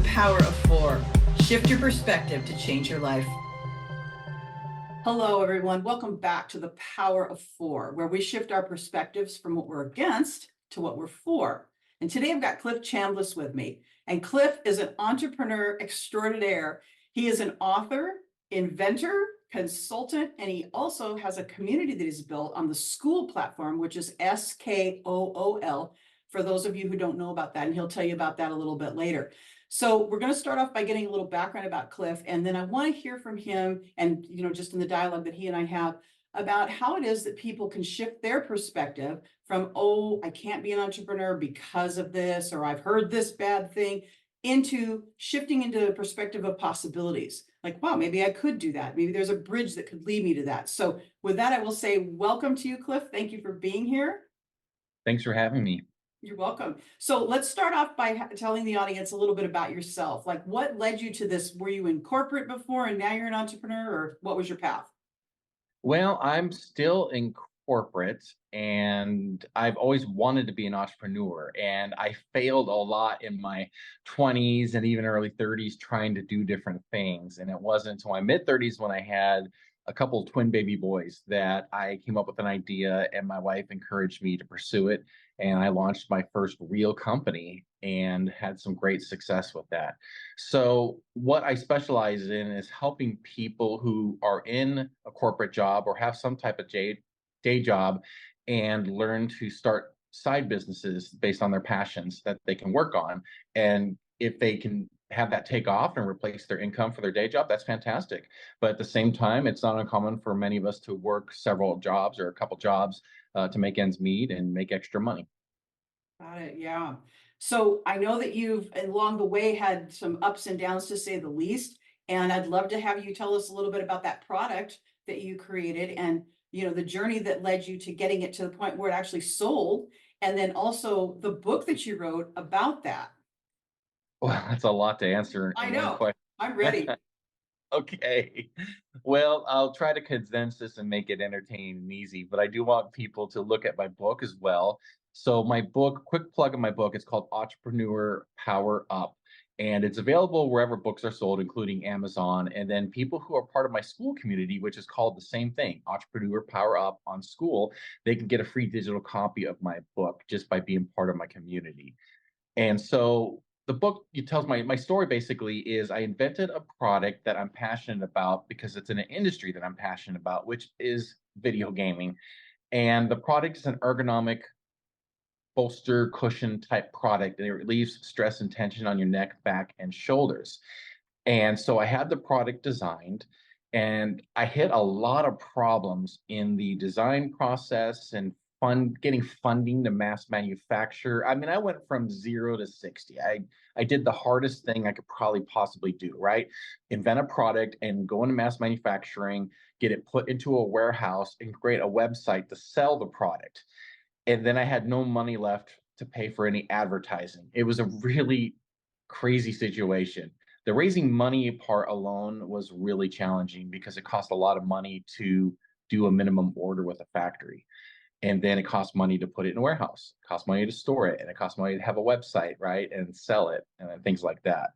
Power of Four. Shift your perspective to change your life. Hello, everyone. Welcome back to the Power of Four, where we shift our perspectives from what we're against to what we're for. And today I've got Clif Chambliss with me. And Clif is an entrepreneur extraordinaire. He is an author, inventor, consultant, and he also has a community that he's built on the SKOOL platform, which is SKOOL, for those of you who don't know about that. And he'll tell you about that a little bit later. So we're going to start off by getting a little background about Clif, and then I want to hear from him and, just in the dialogue that he and I have about how it is that people can shift their perspective from, oh, I can't be an entrepreneur because of this, or I've heard this bad thing, into shifting into the perspective of possibilities. Like, wow, maybe I could do that. Maybe there's a bridge that could lead me to that. So with that, I will say welcome to you, Clif. Thank you for being here. Thanks for having me. You're welcome. So let's start off by telling the audience a little bit about yourself. Like, what led you to this? Were you in corporate before and now you're an entrepreneur, or what was your path? Well, I'm still in corporate and I've always wanted to be an entrepreneur. And I failed a lot in my 20s and even early 30s trying to do different things. And it wasn't until my mid 30s when I had a couple of twin baby boys that I came up with an idea and my wife encouraged me to pursue it. And I launched my first real company and had some great success with that. So, what I specialize in is helping people who are in a corporate job or have some type of day job and learn to start side businesses based on their passions that they can work on. And if they can have that take off and replace their income for their day job, that's fantastic. But at the same time, it's not uncommon for many of us to work several jobs or a couple jobs to make ends meet and make extra money. Got it. Yeah. So I know that you've along the way had some ups and downs, to say the least. And I'd love to have you tell us a little bit about that product that you created and, the journey that led you to getting it to the point where it actually sold. And then also the book that you wrote about that. Well, that's a lot to answer I in one know. question. I'm ready. Okay. Well, I'll try to condense this and make it entertaining and easy, but I do want people to look at my book as well. So, my book, quick plug of my book, it's called Entrepreneur Power Up, and it's available wherever books are sold, including Amazon. And then people who are part of my SKOOL community, which is called the same thing, Entrepreneur Power Up on SKOOL, they can get a free digital copy of my book just by being part of my community. And so the book it tells my story basically is I invented a product that I'm passionate about because it's in an industry that I'm passionate about, which is video gaming. And the product is an ergonomic bolster cushion type product, and it relieves stress and tension on your neck, back, and shoulders. And so I had the product designed and I hit a lot of problems in the design process and getting funding to mass manufacture. I mean, I went from 0 to 60. I did the hardest thing I could probably possibly do, right? Invent a product and go into mass manufacturing, get it put into a warehouse and create a website to sell the product. And then I had no money left to pay for any advertising. It was a really crazy situation. The raising money part alone was really challenging because it cost a lot of money to do a minimum order with a factory. And then it costs money to put it in a warehouse, it costs money to store it, and it costs money to have a website, right? And sell it and then things like that.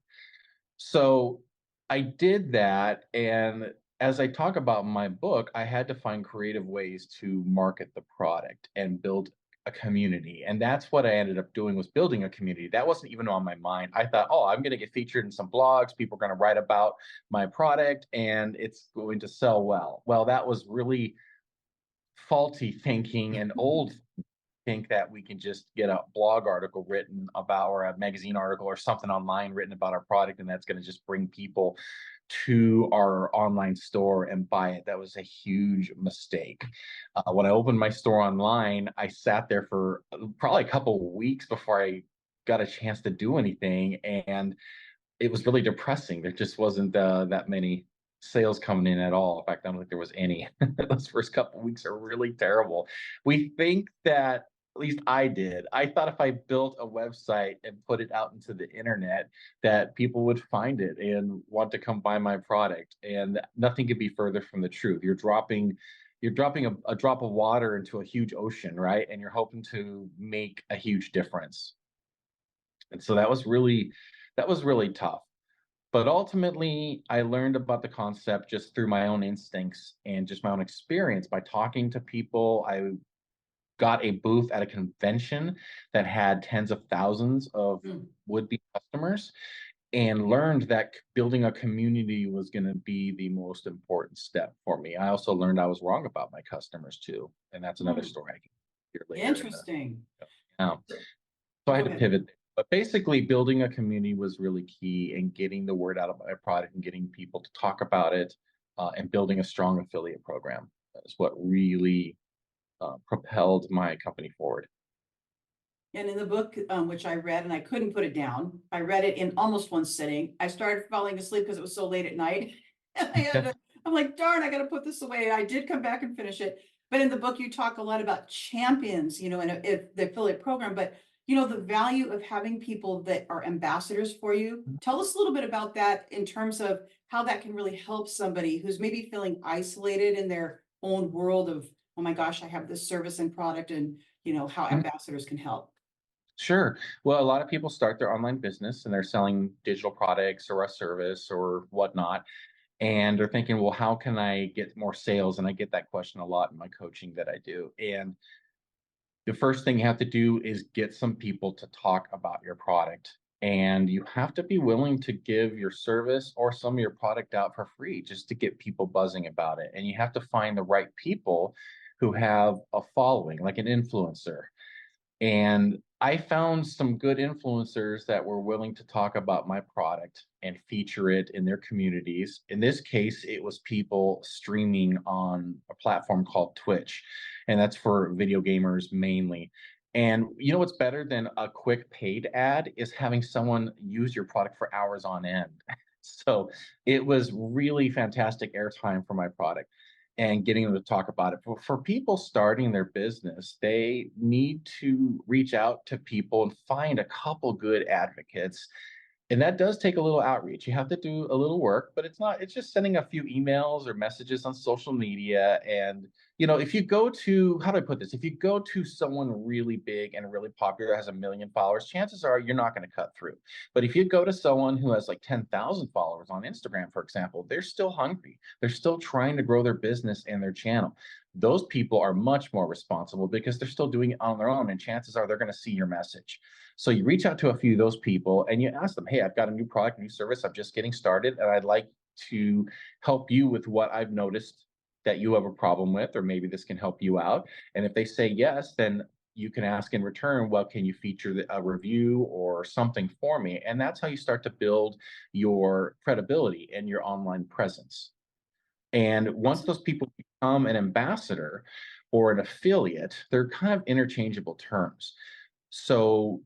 So I did that. And as I talk about in my book, I had to find creative ways to market the product and build a community. And that's what I ended up doing was building a community. That wasn't even on my mind. I thought, oh, I'm going to get featured in some blogs. People are going to write about my product and it's going to sell well. Well, that was really faulty thinking and old think that we can just get a blog article written about or a magazine article or something online written about our product and that's going to just bring people to our online store and buy it. That was a huge mistake. When I opened my store online, I sat there for probably a couple of weeks before I got a chance to do anything, and it was really depressing. There just wasn't that many sales coming in at all. In fact, I don't think there was any. Those first couple of weeks are really terrible. We think that, at least I did. I thought if I built a website and put it out into the internet, that people would find it and want to come buy my product. And nothing could be further from the truth. You're dropping a drop of water into a huge ocean, right? And you're hoping to make a huge difference. And so that was really That was really tough. But ultimately, I learned about the concept just through my own instincts and just my own experience by talking to people. I got a booth at a convention that had tens of thousands of Mm. would-be customers and learned that building a community was going to be the most important step for me. I also learned I was wrong about my customers too, and that's another Mm. story I can hear later in the. Interesting. um, so I Go had to ahead. pivot. But basically, building a community was really key, and getting the word out about my product and getting people to talk about it, and building a strong affiliate program is what really propelled my company forward. And in the book, which I read and I couldn't put it down, I read it in almost one sitting. I started falling asleep because it was so late at night. And I'm like, darn, I got to put this away. I did come back and finish it. But in the book, you talk a lot about champions, and if the affiliate program, but the value of having people that are ambassadors for you. Tell us a little bit about that in terms of how that can really help somebody who's maybe feeling isolated in their own world of, oh my gosh, I have this service and product, and how Mhm. ambassadors can help. Sure. Well, a lot of people start their online business and they're selling digital products or a service or whatnot. And they're thinking, well, how can I get more sales? And I get that question a lot in my coaching that I do. And the first thing you have to do is get some people to talk about your product. And you have to be willing to give your service or some of your product out for free just to get people buzzing about it. And you have to find the right people who have a following, like an influencer. And I found some good influencers that were willing to talk about my product and feature it in their communities. In this case, it was people streaming on a platform called Twitch, and that's for video gamers mainly. And you know what's better than a quick paid ad is having someone use your product for hours on end. So it was really fantastic airtime for my product and getting them to talk about it. For people starting their business, they need to reach out to people and find a couple good advocates. And that does take a little outreach. You have to do a little work, but it's just sending a few emails or messages on social media. And, if you go to, how do I put this? If you go to someone really big and really popular, has a million followers, chances are you're not going to cut through. But if you go to someone who has like 10,000 followers on Instagram, for example, they're still hungry. They're still trying to grow their business and their channel. Those people are much more responsible because they're still doing it on their own. And chances are they're going to see your message. So you reach out to a few of those people and you ask them, hey, I've got a new product, new service. I'm just getting started and I'd like to help you with what I've noticed that you have a problem with, or maybe this can help you out. And if they say yes, then you can ask in return, well, can you feature a review or something for me? And that's how you start to build your credibility and your online presence. And once those people become an ambassador or an affiliate, they're kind of interchangeable terms. So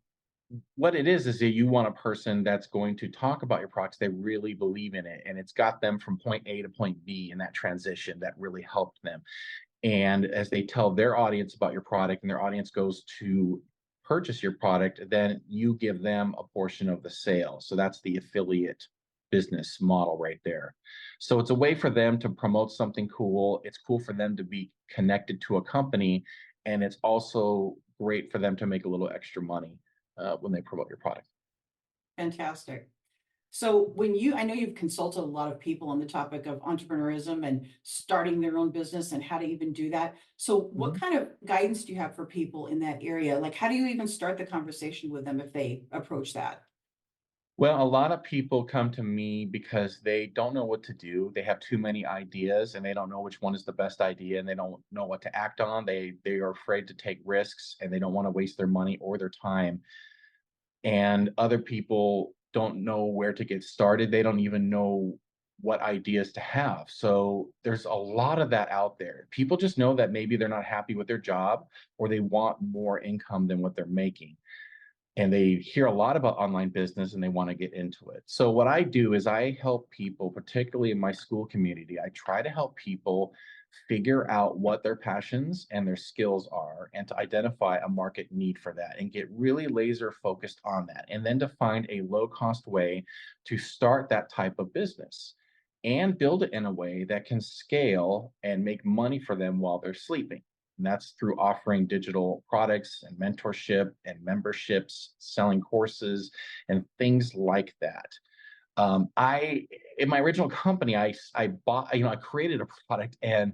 what it is that you want a person that's going to talk about your products, they really believe in it, and it's got them from point A to point B in that transition that really helped them. And as they tell their audience about your product and their audience goes to purchase your product, then you give them a portion of the sale. So that's the affiliate business model right there. So it's a way for them to promote something cool. It's cool for them to be connected to a company. And it's also great for them to make a little extra money when they promote your product. Fantastic. So I know you've consulted a lot of people on the topic of entrepreneurism and starting their own business and how to even do that. So what Mhm. kind of guidance do you have for people in that area? Like, how do you even start the conversation with them if they approach that? Well, a lot of people come to me because they don't know what to do. They have too many ideas and they don't know which one is the best idea and they don't know what to act on. They are afraid to take risks and they don't want to waste their money or their time. And other people don't know where to get started. They don't even know what ideas to have. So there's a lot of that out there. People just know that maybe they're not happy with their job or they want more income than what they're making, and they hear a lot about online business and they want to get into it. So what I do is I help people, particularly in my school community, I try to help people figure out what their passions and their skills are and to identify a market need for that and get really laser focused on that. And then to find a low cost way to start that type of business and build it in a way that can scale and make money for them while they're sleeping. And that's through offering digital products and mentorship and memberships, selling courses, and things like that. In my original company, I bought, I created a product and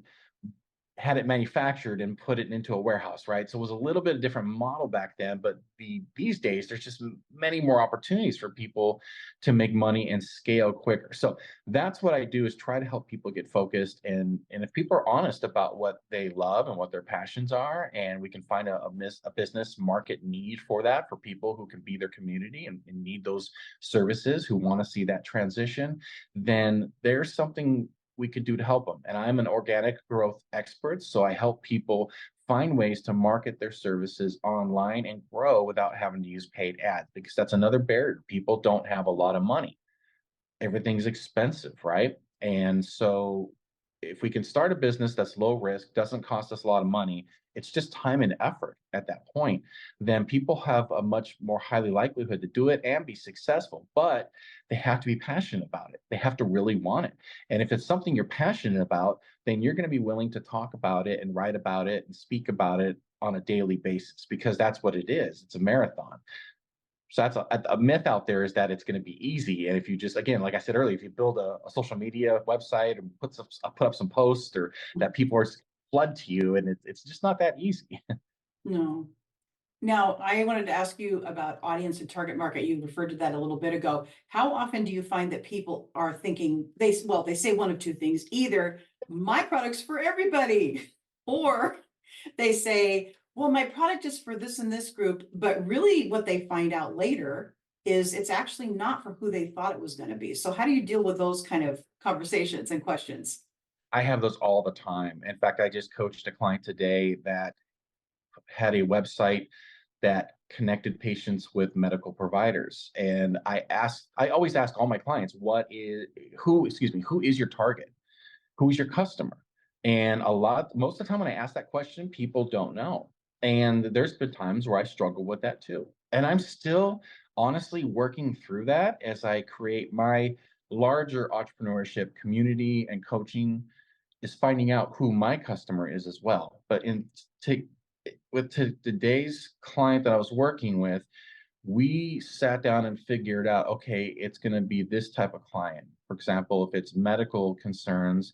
had it manufactured and put it into a warehouse, right? So it was a little bit different model back then, but these days there's just many more opportunities for people to make money and scale quicker. So that's what I do, is try to help people get focused, and if people are honest about what they love and what their passions are, and we can find a business market need for that, for people who can be their community and need those services, who want to see that transition, then there's something we could do to help them. And I'm an organic growth expert, so I help people find ways to market their services online and grow without having to use paid ads, because that's another barrier. People don't have a lot of money. Everything's expensive, right? And so if we can start a business that's low risk, doesn't cost us a lot of money, it's just time and effort at that point, then people have a much more highly likelihood to do it and be successful. But they have to be passionate about it. They have to really want it. And if it's something you're passionate about, then you're going to be willing to talk about it and write about it and speak about it on a daily basis, because that's what it is. It's a marathon. So that's a myth out there, is that it's going to be easy. And if you just, again, like I said earlier, if you build a social media website and put up some posts, or that people are flood to you, and it's just not that easy. No. Now, I wanted to ask you about audience and target market. You referred to that a little bit ago. How often do you find that people are thinking, they say one of two things: either my product's for everybody, or they say, well, my product is for this and this group, but really what they find out later is it's actually not for who they thought it was going to be. So how do you deal with those kind of conversations and questions? I have those all the time. In fact, I just coached a client today that had a website that connected patients with medical providers. And I always ask all my clients, who is your target? Who is your customer? And most of the time when I ask that question, people don't know. And there's been times where I struggle with that too. And I'm still honestly working through that as I create my larger entrepreneurship community and coaching, is finding out who my customer is as well. But today's client that I was working with, we sat down and figured out, okay, it's going to be this type of client. For example, if it's medical concerns,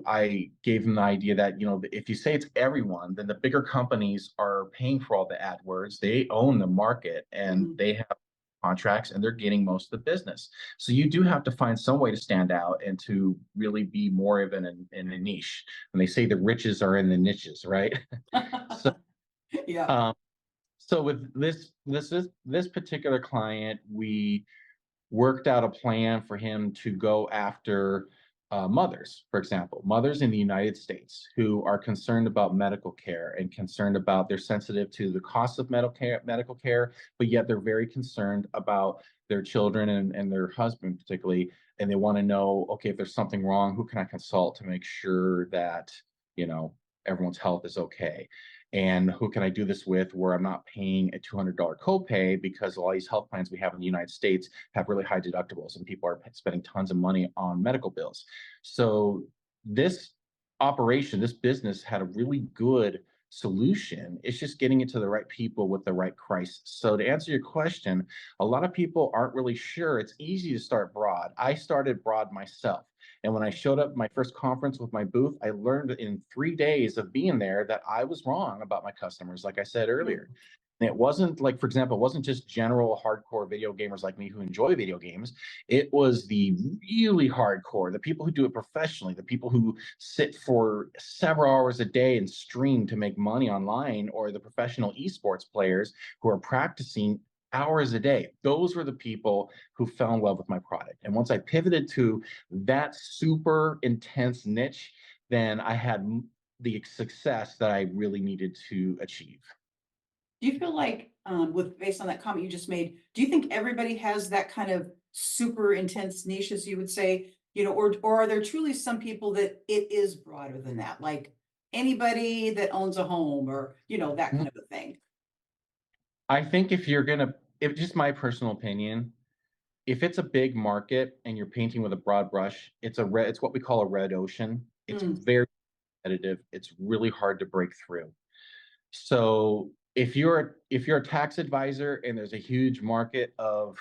I gave them the idea that, if you say it's everyone, then the bigger companies are paying for all the AdWords. They own the market and Mhm. they have contracts, and they're getting most of the business. So you do have to find some way to stand out and to really be more of in a niche. And they say the riches are in the niches, right? So, Yeah. um, so with this particular client, we worked out a plan for him to go after mothers, for example, mothers in the United States who are concerned about medical care and concerned about, they're sensitive to the cost of medical care, but yet they're very concerned about their children and their husband particularly, and they want to know, okay, if there's something wrong, who can I consult to make sure that you know everyone's health is okay, and who can I do this with where I'm not paying a $200 copay, because a lot of these health plans we have in the United States have really high deductibles and people are spending tons of money on medical bills. So this this business had a really good solution. It's just getting it to the right people with the right crisis. So to answer your question, a lot of people aren't really sure. It's easy to start broad. I started broad myself. And when I showed up at my first conference with my booth, I learned in 3 days of being there that I was wrong about my customers, like I said earlier. And it wasn't like, for example, it wasn't just general hardcore video gamers like me who enjoy video games. It was the really hardcore, the people who do it professionally, the people who sit for several hours a day and stream to make money online, or the professional esports players who are practicing hours a day. Those were the people who fell in love with my product. And once I pivoted to that super intense niche, then I had the success that I really needed to achieve. Do you feel like, with based on that comment you just made, do you think everybody has that kind of super intense niche, as you would say? Or are there truly some people that it is broader than that, like anybody that owns a home, or that kind of a thing? I think if just my personal opinion, if it's a big market and you're painting with a broad brush, it's what we call a red ocean. It's Mm, very competitive. It's really hard to break through. So if you're a tax advisor and there's a huge market of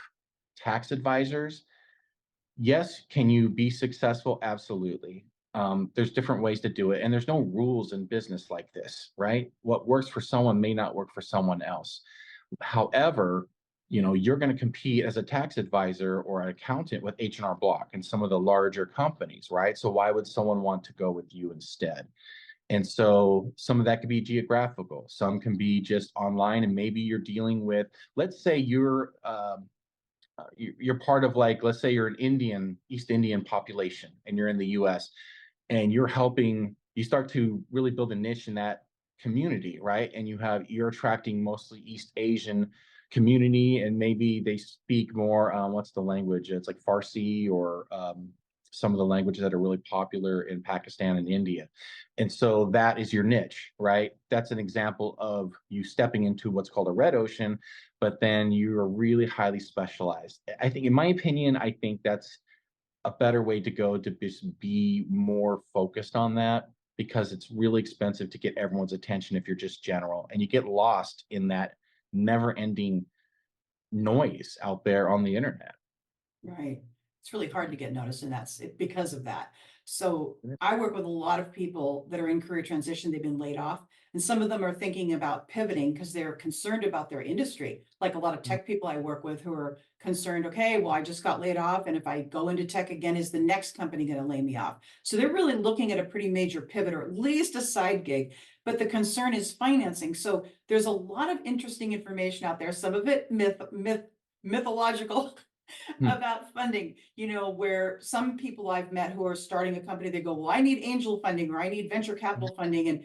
tax advisors, yes, can you be successful? Absolutely. There's different ways to do it, and there's no rules in business like this, right? What works for someone may not work for someone else. However, you're going to compete as a tax advisor or an accountant with H&R Block and some of the larger companies, right? So why would someone want to go with you instead? And so some of that could be geographical, some can be just online, and maybe you're dealing with, let's say you're part of, like, let's say you're an East Indian population and you're in the US, and you start to really build a niche in that community, right? And you're attracting mostly East Asian community, and maybe they speak more, what's the language? It's like Farsi, or some of the languages that are really popular in Pakistan and India. And so that is your niche, right? That's an example of you stepping into what's called a red ocean, but then you're really highly specialized. I think, in my opinion, I think that's a better way to go, to just be more focused on that, because it's really expensive to get everyone's attention if you're just general, and you get lost in that never ending noise out there on the internet. Right. It's really hard to get noticed, and that's because of that. So I work with a lot of people that are in career transition. They've been laid off, and some of them are thinking about pivoting because they're concerned about their industry. Like a lot of tech people I work with who are concerned, okay, well, I just got laid off, and if I go into tech again, is the next company going to lay me off? So they're really looking at a pretty major pivot, or at least a side gig. But the concern is financing. So there's a lot of interesting information out there, some of it mythological, Hmm. about funding, where some people I've met who are starting a company, they go, well, I need angel funding, or I need venture capital funding. And,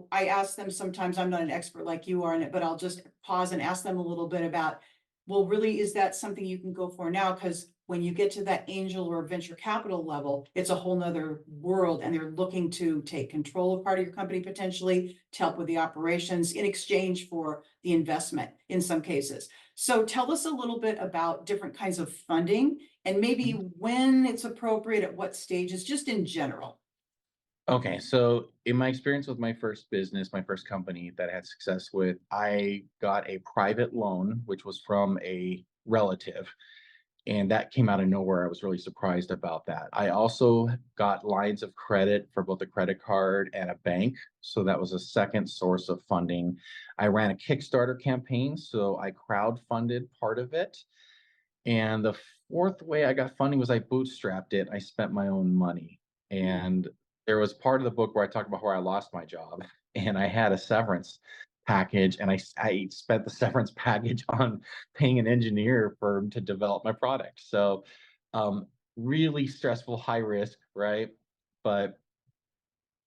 I ask them sometimes, I'm not an expert like you are in it, but I'll just pause and ask them a little bit about, well, really, is that something you can go for now? Because when you get to that angel or venture capital level, it's a whole nother world. And they're looking to take control of part of your company, potentially to help with the operations in exchange for the investment in some cases. So tell us a little bit about different kinds of funding, and maybe when it's appropriate, at what stages, just in general. Okay, so in my experience with my first business, my first company that I had success with, I got a private loan, which was from a relative, and that came out of nowhere. I was really surprised about that. I also got lines of credit for both a credit card and a bank, so that was a second source of funding. I ran a Kickstarter campaign, so I crowdfunded part of it. And the fourth way I got funding was I bootstrapped it. I spent my own money. Mm. And there was part of the book where I talk about where I lost my job, and I had a severance package, and I spent the severance package on paying an engineer firm to develop my product. So um, really stressful, high risk, right? But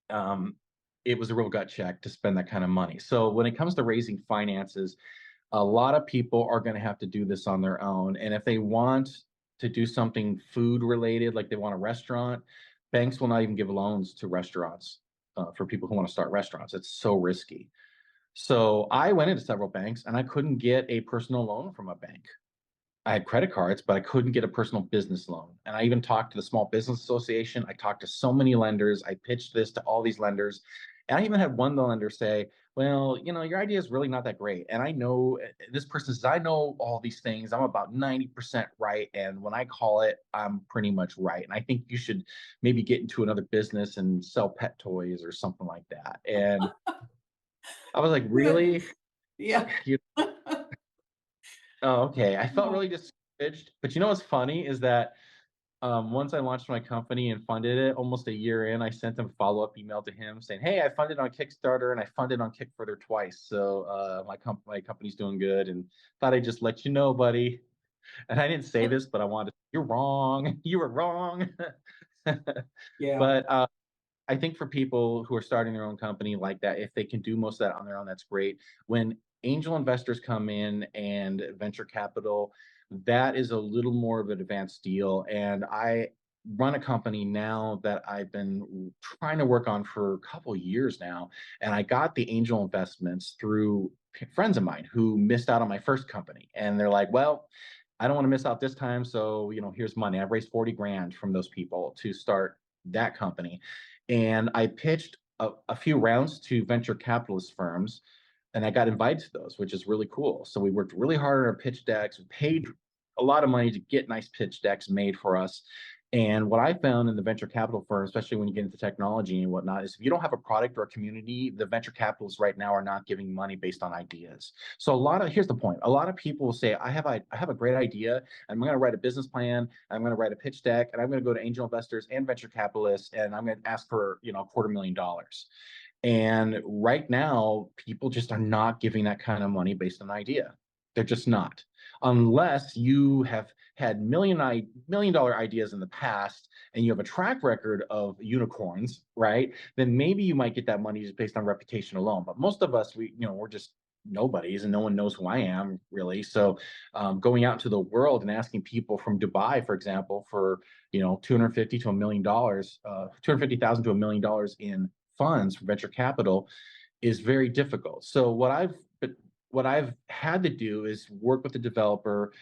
um, it was a real gut check to spend that kind of money. So when it comes to raising finances, a lot of people are going to have to do this on their own. And if they want to do something food related, like they want a restaurant, banks will not even give loans to restaurants, for people who want to start restaurants. It's so risky. So I went into several banks and I couldn't get a personal loan from a bank. I had credit cards, but I couldn't get a personal business loan. And I even talked to the Small Business Association. I talked to so many lenders. I pitched this to all these lenders. And I even had one lender say, well, your idea is really not that great. And I know this person says, I know all these things. I'm about 90% right. And when I call it, I'm pretty much right. And I think you should maybe get into another business and sell pet toys or something like that. And I was like, Good. really? Yeah. You Oh, okay. I felt Oh, really discouraged. But what's funny is that once I launched my company and funded it, almost a year in, I sent him a follow-up email to him saying, "Hey, I funded on Kickstarter and I funded on Kickfurther twice. So my company's doing good, and thought I'd just let you know, buddy." And I didn't say this, but I wanted, you're wrong. You were wrong. yeah. But I think for people who are starting their own company like that, if they can do most of that on their own, that's great. When angel investors come in and venture capital, that is a little more of an advanced deal. And I run a company now that I've been trying to work on for a couple years now. And I got the angel investments through friends of mine who missed out on my first company. And they're like, well, I don't want to miss out this time. So, here's money. I've raised 40 grand from those people to start that company. And I pitched a few rounds to venture capitalist firms, and I got invited to those, which is really cool. So we worked really hard on our pitch decks. We paid a lot of money to get nice pitch decks made for us. And what I found in the venture capital firm, especially when you get into technology and whatnot, is if you don't have a product or a community, the venture capitalists right now are not giving money based on ideas. So here's the point. A lot of people will say, I have a great idea, and I'm going to write a business plan, I'm going to write a pitch deck, and I'm going to go to angel investors and venture capitalists, and I'm going to ask for, $250,000. And right now, people just are not giving that kind of money based on idea. They're just not. Unless you have had million dollar ideas in the past and you have a track record of unicorns, right? Then maybe you might get that money just based on reputation alone. But most of us, we're just nobodies, and no one knows who I am really. So going out into the world and asking people from Dubai, for example, for 250 to $1 million, 250,000 to $1 million in funds from venture capital is very difficult. So what I've had to do is work with the developer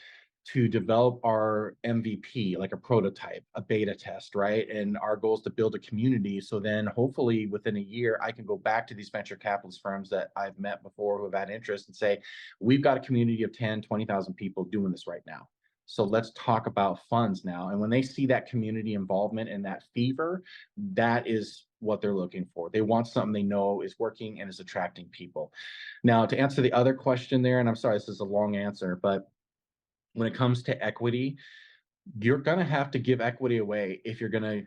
to develop our MVP, like a prototype, a beta test, right? And our goal is to build a community. So then hopefully within a year, I can go back to these venture capitalist firms that I've met before who have had interest and say, we've got a community of 10, 20,000 people doing this right now. So let's talk about funds now. And when they see that community involvement and that fever, that is what they're looking for. They want something they know is working and is attracting people. Now, to answer the other question there, and I'm sorry, this is a long answer, but when it comes to equity, you're going to have to give equity away if you're going to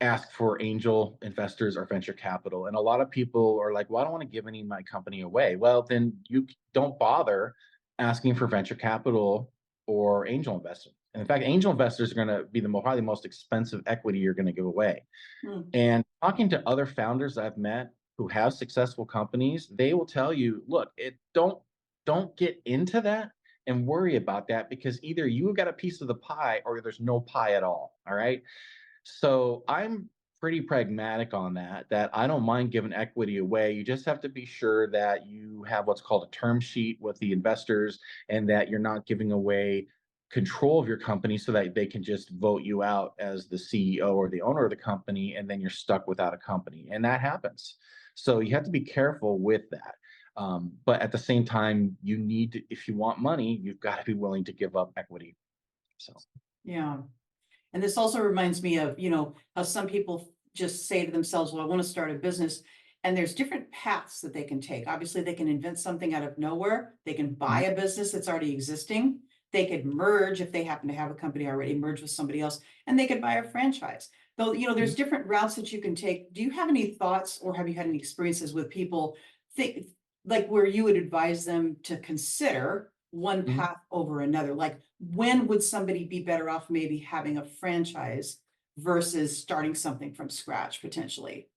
ask for angel investors or venture capital. And a lot of people are like, well, I don't want to give any of my company away. Well, then you don't bother asking for venture capital or angel investment. And in fact, angel investors are going to be probably the most expensive equity you're going to give away. Hmm. And talking to other founders I've met who have successful companies, they will tell you, look, don't get into that and worry about that, because either you got a piece of the pie or there's no pie at all. All right. So I'm pretty pragmatic on that I don't mind giving equity away. You just have to be sure that you have what's called a term sheet with the investors, and that you're not giving away control of your company so that they can just vote you out as the CEO or the owner of the company, and then you're stuck without a company. And that happens. So you have to be careful with that. But at the same time, if you want money, you've got to be willing to give up equity. So. Yeah. And this also reminds me of, how some people just say to themselves, well, I want to start a business. And there's different paths that they can take. Obviously, they can invent something out of nowhere. They can buy a business that's already existing. They could merge if they happen to have a company already, merge with somebody else, and they could buy a franchise. Though, there's different routes that you can take. Do you have any thoughts, or have you had any experiences with people like where you would advise them to consider one Mhm. path over another? Like, when would somebody be better off maybe having a franchise versus starting something from scratch potentially?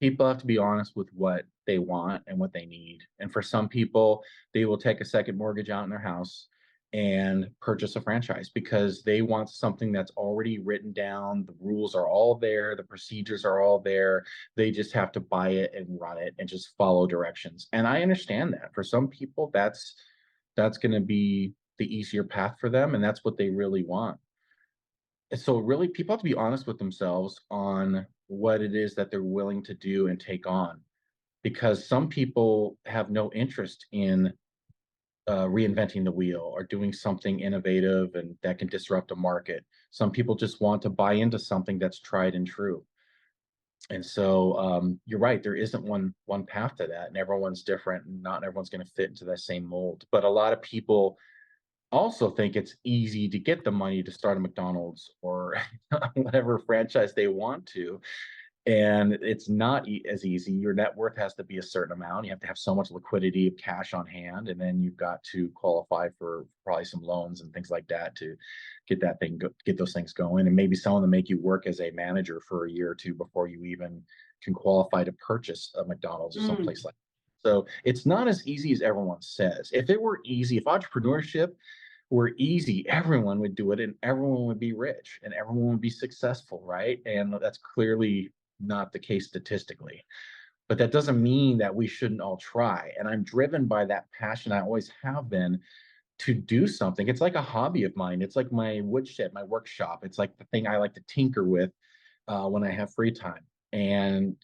People have to be honest with what they want and what they need. And for some people, they will take a second mortgage out in their house and purchase a franchise because they want something that's already written down. The rules are all there, the procedures are all there. They just have to buy it and run it and just follow directions. And I understand that. For some people, that's going to be the easier path for them, and that's what they really want. So really, people have to be honest with themselves on what it is that they're willing to do and take on, because some people have no interest in reinventing the wheel or doing something innovative and that can disrupt a market. Some people just want to buy into something that's tried and true. And so you're right, there isn't one path to that, and everyone's different, and not everyone's going to fit into that same mold. But a lot of people also think it's easy to get the money to start a McDonald's or whatever franchise they want to. And it's not as easy. Your net worth has to be a certain amount. You have to have so much liquidity of cash on hand, and then you've got to qualify for probably some loans and things like that to get those things going. And maybe some of them make you work as a manager for a year or two before you even can qualify to purchase a McDonald's or Mm, someplace like that. So it's not as easy as everyone says. If it were easy, if entrepreneurship were easy, everyone would do it and everyone would be rich and everyone would be successful, right? And that's clearly not the case statistically. But that doesn't mean that we shouldn't all try. And I'm driven by that passion. I always have been to do something. It's like a hobby of mine. It's like my woodshed, my workshop. It's like the thing I like to tinker with when I have free time. And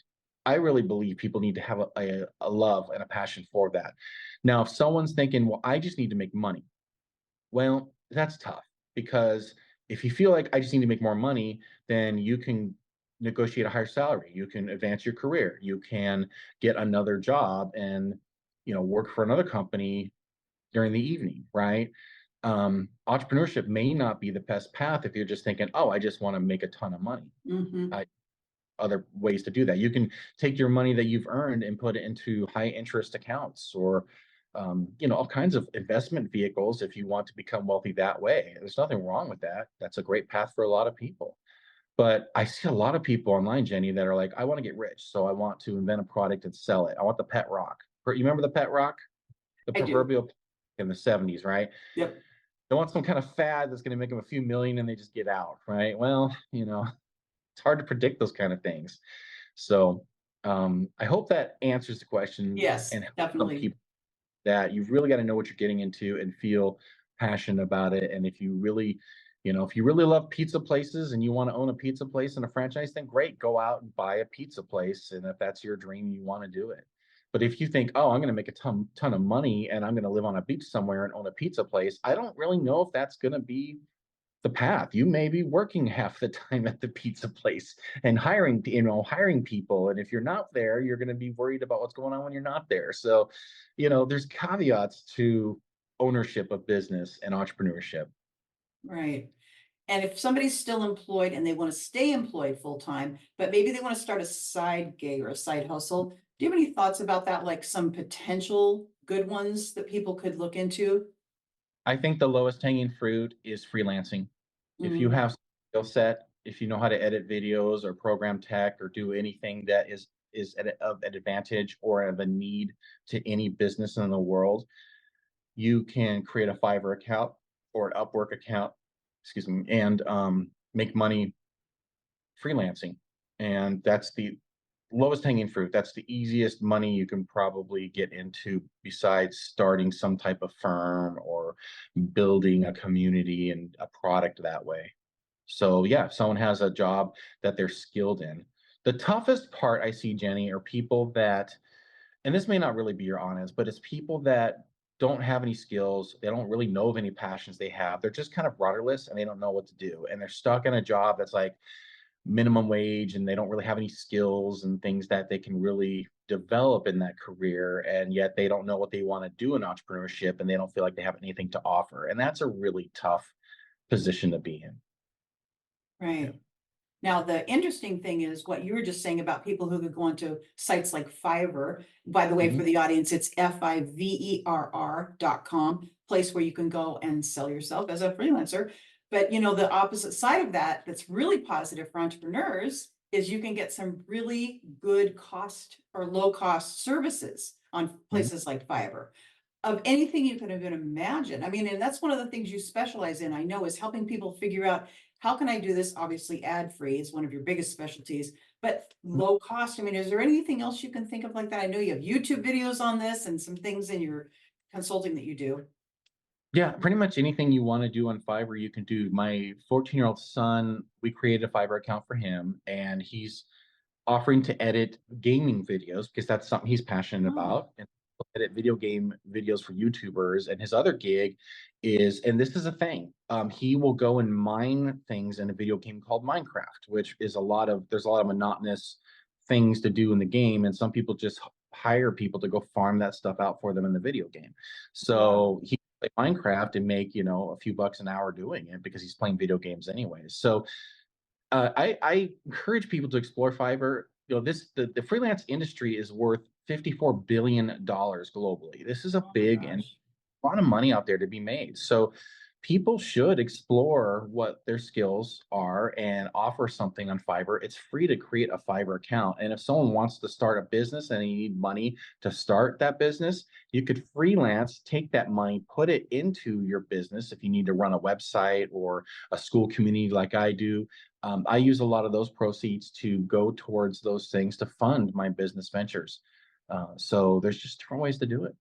I really believe people need to have a love and a passion for that. Now, if someone's thinking, well, I just need to make money, well, that's tough, because if you feel like I just need to make more money, then you can negotiate a higher salary. You can advance your career. You can get another job and, work for another company during the evening, right? Entrepreneurship may not be the best path if you're just thinking, oh, I just want to make a ton of money. Mhm. Other ways to do that. You can take your money that you've earned and put it into high interest accounts, or all kinds of investment vehicles if you want to become wealthy that way. There's nothing wrong with that. That's a great path for a lot of people. But I see a lot of people online, Jenny, that are like, I want to get rich, so I want to invent a product and sell it. I want the pet rock. You remember the pet rock? The I do. proverbial in the 70s, right? Yep. They want some kind of fad that's going to make them a few million and they just get out, right? Well, it's hard to predict those kind of things. So I hope that answers the question Yes, and helps some definitely. people, that you've really got to know what you're getting into and feel passionate about it. And if you really love pizza places and you want to own a pizza place and a franchise, then great, go out and buy a pizza place. And if that's your dream, you want to do it. But if you think, oh, I'm going to make a ton of money and I'm going to live on a beach somewhere and own a pizza place, I don't really know if that's going to be the path. You may be working half the time at the pizza place and hiring people. And if you're not there, you're going to be worried about what's going on when you're not there. So, there's caveats to ownership of business and entrepreneurship. Right. And if somebody's still employed and they want to stay employed full time, but maybe they want to start a side gig or a side hustle, do you have any thoughts about that? Like some potential good ones that people could look into? I think the lowest hanging fruit is freelancing. If you Mm, have skill set, if you know how to edit videos or program tech or do anything that of an advantage or of a need to any business in the world, you can create a Fiverr account or an Upwork account, excuse me, and make money freelancing. And that's the lowest hanging fruit. That's the easiest money you can probably get into, besides starting some type of firm or building a community and a product that way. So yeah, if someone has a job that they're skilled in. The toughest part I see, Jenny, are people that, and this may not really be your honest, but it's people that don't have any skills. They don't really know of any passions they have. They're just kind of rudderless and they don't know what to do. And they're stuck in a job that's like minimum wage and they don't really have any skills and things that they can really develop in that career. And yet they don't know what they want to do in entrepreneurship and they don't feel like they have anything to offer. And that's a really tough position to be in. Yeah. right. Now, the interesting thing is what you were just saying about people who could go onto sites like Fiverr. By the way, for Mhm. the audience, it's FIVERR.com, place where you can go and sell yourself as a freelancer. But the opposite side of that, that's really positive for entrepreneurs, is you can get some really good cost or low cost services on Mhm. places like Fiverr of anything you can even imagine. I mean, and that's one of the things you specialize in, I know, is helping people figure out how can I do this? Obviously, ad free is one of your biggest specialties, but low cost. I mean, is there anything else you can think of like that? I know you have YouTube videos on this and some things in your consulting that you do. Yeah, pretty much anything you want to do on Fiverr, you can do. My 14-year-old son, we created a Fiverr account for him, and he's offering to edit gaming videos because that's something he's passionate Oh, about, and edit video game videos for YouTubers. And his other gig is, and this is a thing, he will go and mine things in a video game called Minecraft, which is there's a lot of monotonous things to do in the game, and some people just hire people to go farm that stuff out for them in the video game. wow. So he play Minecraft and make a few bucks an hour doing it because he's playing video games anyways. So I encourage people to explore Fiverr. The freelance industry is worth $54 billion globally. This is a Oh my big and gosh. a lot of money out there to be made. So people should explore what their skills are and offer something on Fiverr. It's free to create a Fiverr account. And if someone wants to start a business and you need money to start that business, you could freelance, take that money, put it into your business if you need to run a website or a school community like I do. I use a lot of those proceeds to go towards those things to fund my business ventures. So there's just different ways to do it.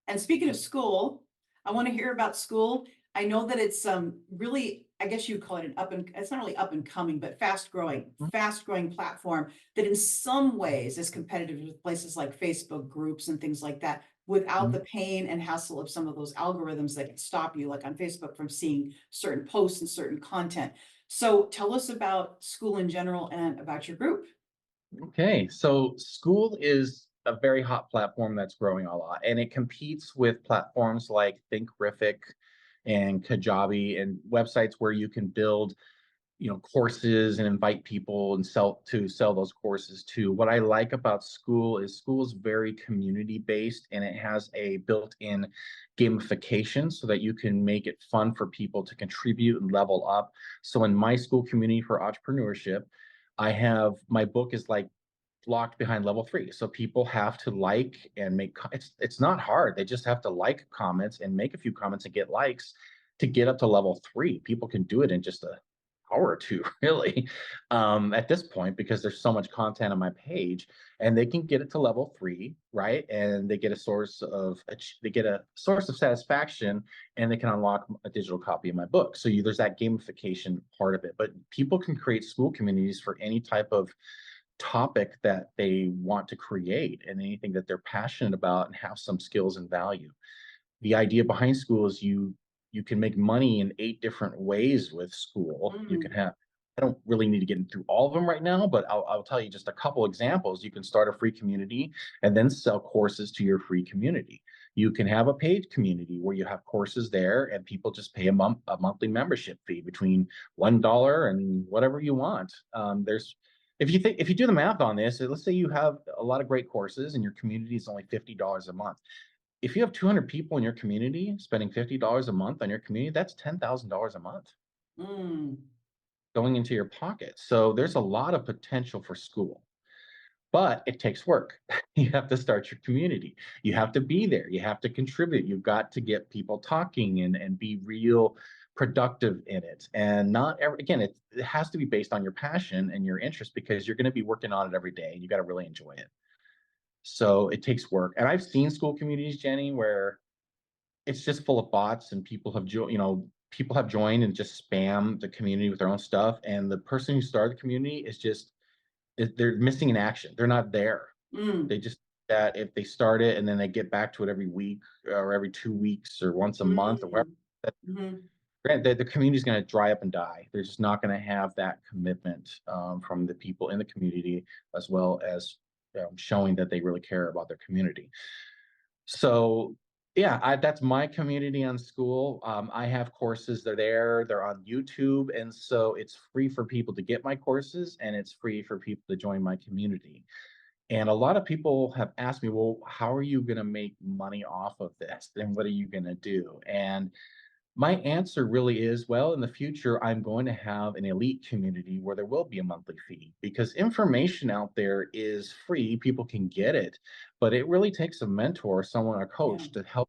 And speaking of school, I want to hear about SKOOL. I know that it's really, I guess you'd call it it's not really up and coming, but fast growing platform that in some ways is competitive with places like Facebook groups and things like that, without Mhm. the pain and hassle of some of those algorithms that can stop you, like on Facebook, from seeing certain posts and certain content. So tell us about SKOOL in general and about your group. Okay, so SKOOL is a very hot platform that's growing a lot, and it competes with platforms like Thinkific and Kajabi and websites where you can build, courses and invite people and sell those courses too. What I like about SKOOL is SKOOL is very community based, and it has a built-in gamification so that you can make it fun for people to contribute and level up. So in my SKOOL community for entrepreneurship, I have my book is like locked behind level 3. So people have to like and it's not hard. They just have to like comments and make a few comments and get likes to get up to level 3. People can do it in just a hour or two, really, at this point, because there's so much content on my page, and they can get it to level 3, right? And they get a source of satisfaction, and they can unlock a digital copy of my book. So there's that gamification part of it. But people can create SKOOL communities for any type of topic that they want to create and anything that they're passionate about and have some skills and value. The idea behind SKOOL is you can make money in 8 different ways with SKOOL. You can Mm, have I don't really need to get into all of them right now, but I'll tell you just a couple examples. You can start a free community and then sell courses to your free community. You can have a paid community where you have courses there and people just pay a monthly membership fee between $1 and whatever you want. There's if you do the math on this, let's say you have a lot of great courses and your community is only $50 a month. If you have 200 people in your community spending $50 a month on your community, that's $10,000 a month mm, going into your pocket. So there's a lot of potential for SKOOL, but it takes work. You have to start your community. You have to be there. You have to contribute. You've got to get people talking and be real productive in it. And not every, again, it has to be based on your passion and your interest because you're going to be working on it every day and you got to really enjoy it. So it takes work. And I've seen SKOOL communities, Jenny, where it's just full of bots and people have joined and just spam the community with their own stuff. And the person who started the community they're missing in action. They're not there. mm, They just that if they start it and then they get back to it every week or every 2 weeks or once a month or whatever, mm, mhm. the community is going to dry up and die. They're just not going to have that commitment from the people in the community, as well as showing that they really care about their community. So yeah, that's my community on SKOOL. I have courses. They're on YouTube, and so it's free for people to get my courses, and it's free for people to join my community. And a lot of people have asked me, well, how are you going to make money off of this? And what are you going to do? And my answer really is, well, in the future, I'm going to have an elite community where there will be a monthly fee because information out there is free. People can get it, but it really takes a mentor, someone, a Yeah. coach to help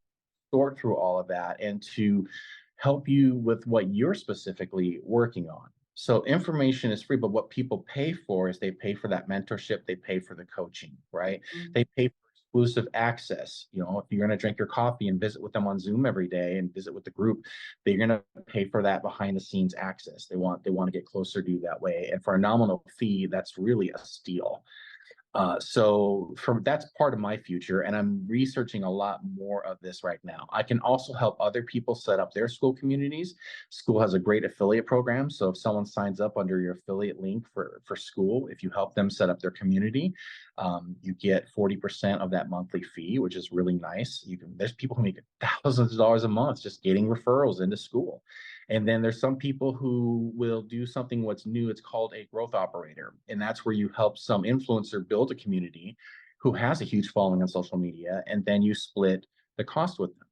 sort through all of that and to help you with what you're specifically working on. So information is free, but what people pay for is they pay for that mentorship, they pay for the coaching, right? Mm, They pay for exclusive access. If you're going to drink your coffee and visit with them on Zoom every day and visit with the group, they're going to pay for that behind the scenes access. They want to get closer to you that way. And for a nominal fee, that's really a steal. So that's part of my future, and I'm researching a lot more of this right now. I can also help other people set up their SKOOL communities. SKOOL has a great affiliate program, so if someone signs up under your affiliate link for SKOOL, if you help them set up their community, you get 40% of that monthly fee, which is really nice. There's people who make thousands of dollars a month just getting referrals into SKOOL. And then there's some people who will do something what's new. It's called a growth operator. And that's where you help some influencer build a community who has a huge following on social media. And then you split the cost with them.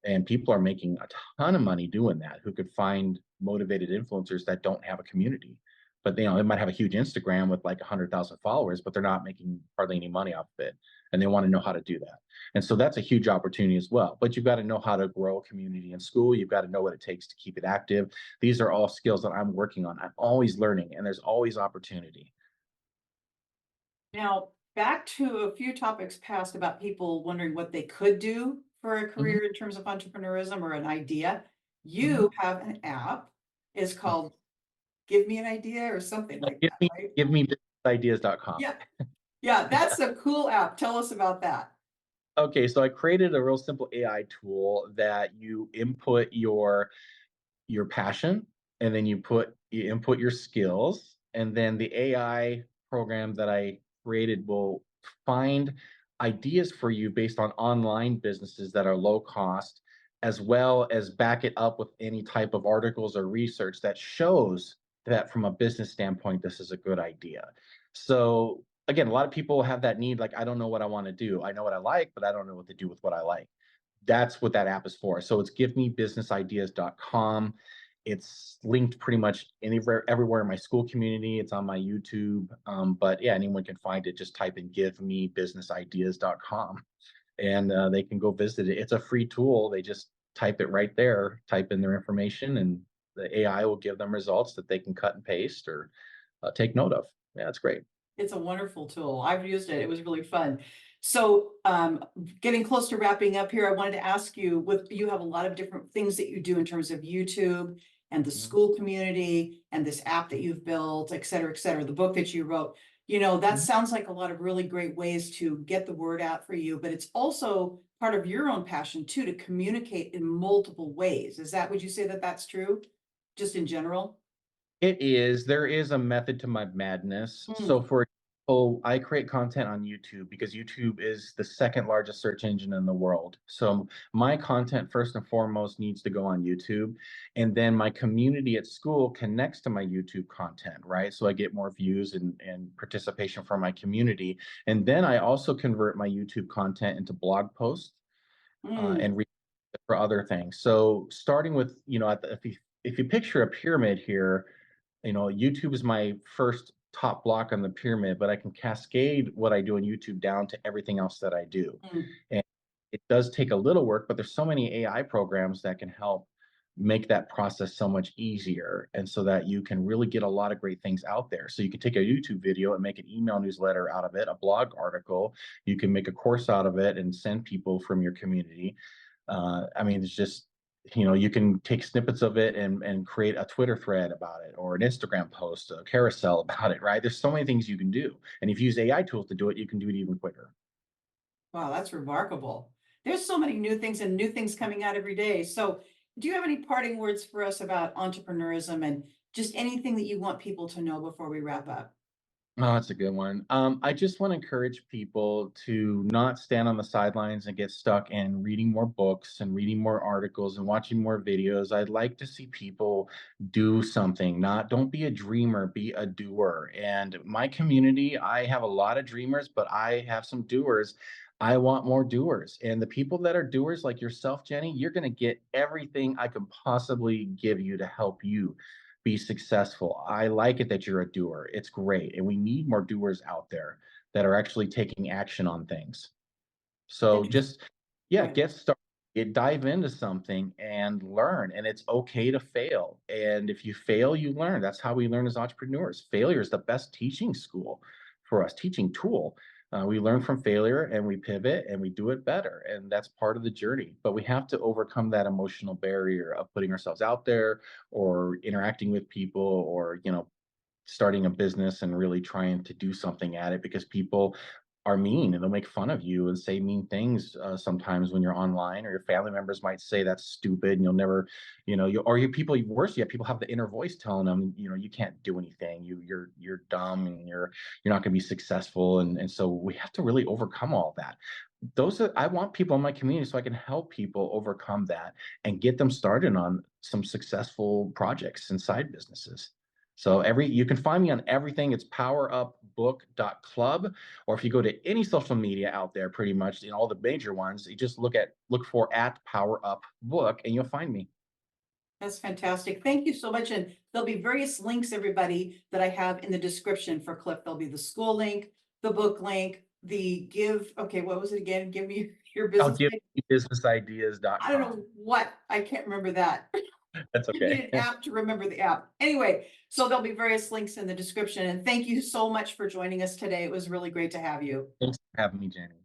And people are making a ton of money doing that who could find motivated influencers that don't have a community. But they might have a huge Instagram with like 100,000 followers, but they're not making hardly any money off of it. And they want to know how to do that. And so that's a huge opportunity as well. But you've got to know how to grow a community in SKOOL. You've got to know what it takes to keep it active. These are all skills that I'm working on. I'm always learning, and there's always opportunity. Now, back to a few topics past about people wondering what they could do for a Mhm. career in terms of entrepreneurism or an idea. You have an app. It's called Give Me an Idea or something like Give that, me, right? give me businessideas.com. Yeah. Yeah, that's a cool app. Tell us about that. Okay, so I created a real simple AI tool that you input your passion, and then you input your skills, and then the AI program that I created will find ideas for you based on online businesses that are low cost, as well as back it up with any type of articles or research that shows that from a business standpoint this is a good idea. So again, a lot of people have that need, like, I don't know what I want to do. I know what I like, but I don't know what to do with what I like. That's what that app is for. So it's givemebusinessideas.com. It's linked pretty much anywhere, everywhere in my school community. It's on my YouTube. But yeah, anyone can find it. Just type in givemebusinessideas.com, and they can go visit it. It's a free tool. They just type it right there, type in their information, and the AI will give them results that they can cut and paste or take note of. Yeah, it's great. It's a wonderful tool. I've used it. It was really fun. So, getting close to wrapping up here, I wanted to ask you, you have a lot of different things that you do in terms of YouTube and the Mhm. school community and this app that you've built, et cetera, the book that you wrote. That Mhm. sounds like a lot of really great ways to get the word out for you, but it's also part of your own passion too, to communicate in multiple ways. Would you say that that's true? Just in general? It is. There is a method to my madness. Mm, So, for example, I create content on YouTube because YouTube is the second largest search engine in the world. So, my content, first and foremost, needs to go on YouTube. And then my community at school connects to my YouTube content, right? So, I get more views and participation from my community. And then I also convert my YouTube content into blog posts mm, and for other things. So starting with, if you picture a pyramid here, YouTube is my first top block on the pyramid, but I can cascade what I do on YouTube down to everything else that I do. mm. And it does take a little work, but there's so many AI programs that can help make that process so much easier, and so that you can really get a lot of great things out there. So you can take a YouTube video and make an email newsletter out of it, a blog article. You can make a course out of it and send people from your community. I mean, it's just, you can take snippets of it and create a Twitter thread about it, or an Instagram post, a carousel about it, right? There's so many things you can do. And if you use AI tools to do it, you can do it even quicker. Wow, that's remarkable. There's so many new things and new things coming out every day. So, do you have any parting words for us about entrepreneurism and just anything that you want people to know before we wrap up? Oh, that's a good one. I just want to encourage people to not stand on the sidelines and get stuck in reading more books and reading more articles and watching more videos. I'd like to see people do something. Not Don't be a dreamer, be a doer. And my community, I have a lot of dreamers, but I have some doers. I want more doers. And the people that are doers like yourself, Jenny, you're going to get everything I can possibly give you to help you be successful. I like it that you're a doer. It's great. And we need more doers out there that are actually taking action on things. So Interesting. just, yeah, Right. get started. Dive into something and learn. And it's okay to fail. And if you fail, you learn. That's how we learn as entrepreneurs. Failure is the best teaching school for us, teaching tool. We learn from failure and we pivot and we do it better. And that's part of the journey. But we have to overcome that emotional barrier of putting ourselves out there, or interacting with people, or, starting a business and really trying to do something at it, because people are mean and they'll make fun of you and say mean things sometimes when you're online, or your family members might say that's stupid and you'll never, people, worse yet, people have the inner voice telling them, you can't do anything, you're dumb, and you're not going to be successful. And so we have to really overcome all that. I want people in my community so I can help people overcome that and get them started on some successful projects and side businesses. So you can find me on everything. It's powerupbook.club. Or if you go to any social media out there, pretty much in all the major ones, you just look for at Power Up Book and you'll find me. That's fantastic. Thank you so much. And there'll be various links, everybody, that I have in the description for Clif. There'll be the school link, the book link, okay, what was it again? Give me your I'll business give page. you I don't businessideas.com. know what, I can't remember that. That's I need okay. an app to remember the app. Anyway, so there'll be various links in the description. And thank you so much for joining us today. It was really great to have you. Thanks for having me, Jenny.